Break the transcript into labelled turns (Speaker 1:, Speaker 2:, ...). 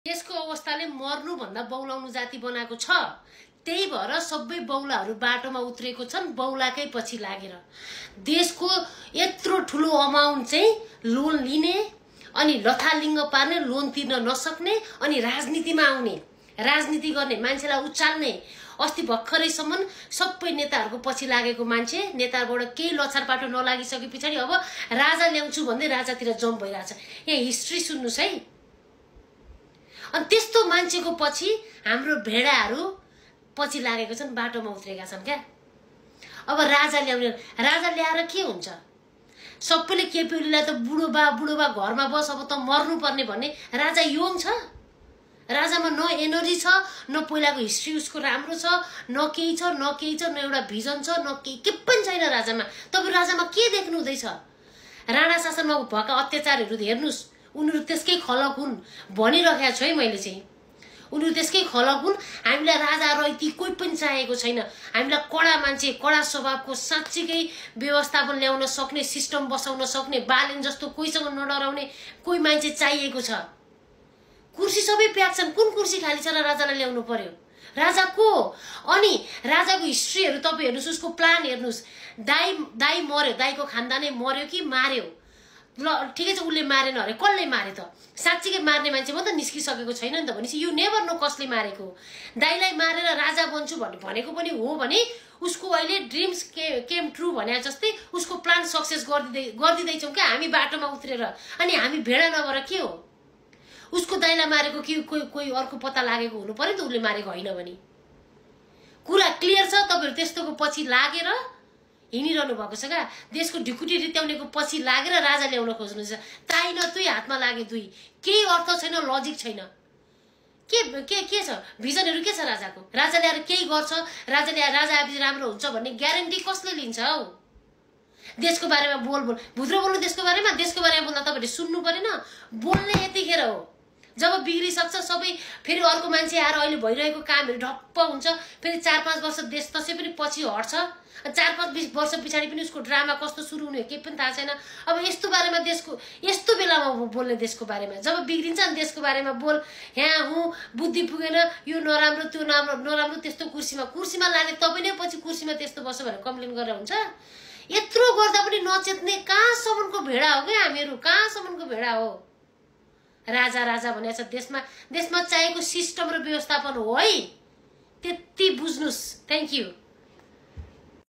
Speaker 1: देशको अवस्थाले मर्नु भन्दा बौलाउनु जाति बनाएको छ। त्यही भएर सबै बौलाहरू बाटोमा उत्रेको छन् बौलाकै पछि लागेर। देशको यत्रो ठुलो अमाउन्ट चाहिँ लोन लिने अनि लथालिङ्ग पार्ने, लोन तिर्न नसक्ने अनि राजनीतिमा आउने, राजनीति गर्ने, मान्छेलाई उचाल्ने। अस्ति भर्खरैसम्म सबै नेताहरूको पछि लागेको मान्छे नेताबाट केही लछारपाटो नलागिसके पछाडि अब राजा ल्याउँछु भन्दै राजातिर जम्प भइरहेछ। यहाँ हिस्ट्री सुन्नुस् है। अनि त्यस्तो मान्छेको पछि हाम्रो भेडाहरू पछि लागेको छन्, बाटोमा उत्रेका छन् क्या। अब राजा ल्याउने, राजा ल्याएर के हुन्छ? सबैले केपी ओलीलाई त बुढोबा घरमा बस अब त मर्नु पर्ने भन्ने। राजा योङ छ, राजामा न एनर्जी छ, न पहिलाको हिस्ट्री उसको राम्रो छ, न केही छ, न एउटा भिजन छ, न के पनि छैन राजामा। तपाईँ राजामा के देख्नु हुँदैछ? राणा शासनमा भएका अत्याचारहरू हेर्नुस्, उनीहरू त्यसकै खलक हुन् भनिरहेको छु है मैले चाहिँ। उनीहरू त्यसकै खलक हुन्। हामीलाई राजा रैती कोही पनि चाहिएको छैन। हामीलाई कडा मान्छे, कडा स्वभावको, साँच्चीकै व्यवस्थापन ल्याउन सक्ने, सिस्टम बसाउन सक्ने, बालेन जस्तो कोहीसँग नडराउने कोही मान्छे चाहिएको छ। कुर्सी सबै प्याक छन्, कुन कुर्सी खाली छ र राजालाई ल्याउनु पर्यो? राजा को? अनि राजाको हिस्ट्रीहरू तपाईँ हेर्नुहोस्, उसको प्लान हेर्नुहोस्। दाई मर्यो, दाईको खानदानै मर्यो कि मार्यो? ल ठिकै छ, उसले मारेन अरे, कसले मारे त? साँच्चीकै मार्ने मान्छे म त निस्किसकेको छैन नि त। भनेपछि यु नेभर नो कसले मारेको। दाईलाई मारेर राजा बन्छु भनेको पनि हो भने उसको अहिले ड्रिम्स केम ट्रु भने जस्तै उसको प्लान सक्सेस गरिदिँदैछौँ क्या हामी बाटोमा उत्रेर। अनि हामी भेडा नभएर के हो? उसको दाइलाई मारेको कि कोही अर्को पत्ता लागेको हुनु पर्यो नि त, उसले मारेको होइन भने। कुरा क्लियर छ। तपाईँहरू त्यस्तोको पछि लागेर हिँडिरहनु भएको छ क्या। देशको ढिकुटी रित्याउनेको पछि लागेर राजा ल्याउन खोज्नुहुन्छ। ताई न तुई, हातमा लागे दुई। केही अर्थ छैन, लजिक छैन। के छ भिजनहरू? के छ राजाको? राजा ल्याएर केही गर्छ, राजा आएपछि राम्रो हुन्छ भन्ने ग्यारेन्टी कसले लिन्छ हौ? देशको बारेमा भुत्रो बोल्नु, देशको बारेमा बोल्दा तपाईँहरूले सुन्नु परेन? बोल्ने यतिखेर हो जब बिग्रिसक्छ सबै। फेरि अर्को मान्छे आएर अहिले भइरहेको कामहरू ढप्प हुन्छ। फेरि 4-5 वर्ष देश त्यसै पनि पछि हट्छ। 4-5 वर्ष पछाडि पनि उसको ड्रामा कस्तो सुरु हुने केही पनि थाहा छैन। अब यस्तो बारेमा देशको यस्तो बेलामा बोल्ने, देशको बारेमा जब बिग्रिन्छ अनि देशको बारेमा बोल, यहाँ हुँ बुद्धि पुगेन, यो नराम्रो त्यो नराम्रो त्यस्तो कुर्सीमा लाने तपाईँ नै पछि कुर्सीमा त्यस्तो बस्छ भनेर कम्प्लेन गरेर हुन्छ? यत्रो गर्दा पनि नचेत्ने कहाँसम्मको भेडा हो क्या हामीहरू? कहाँसम्मको भेडा हो? राजा भनेको छ देशमा चाहिएको सिस्टम र व्यवस्थापन हो है। त्यति बुझ्नुस्। Thank you.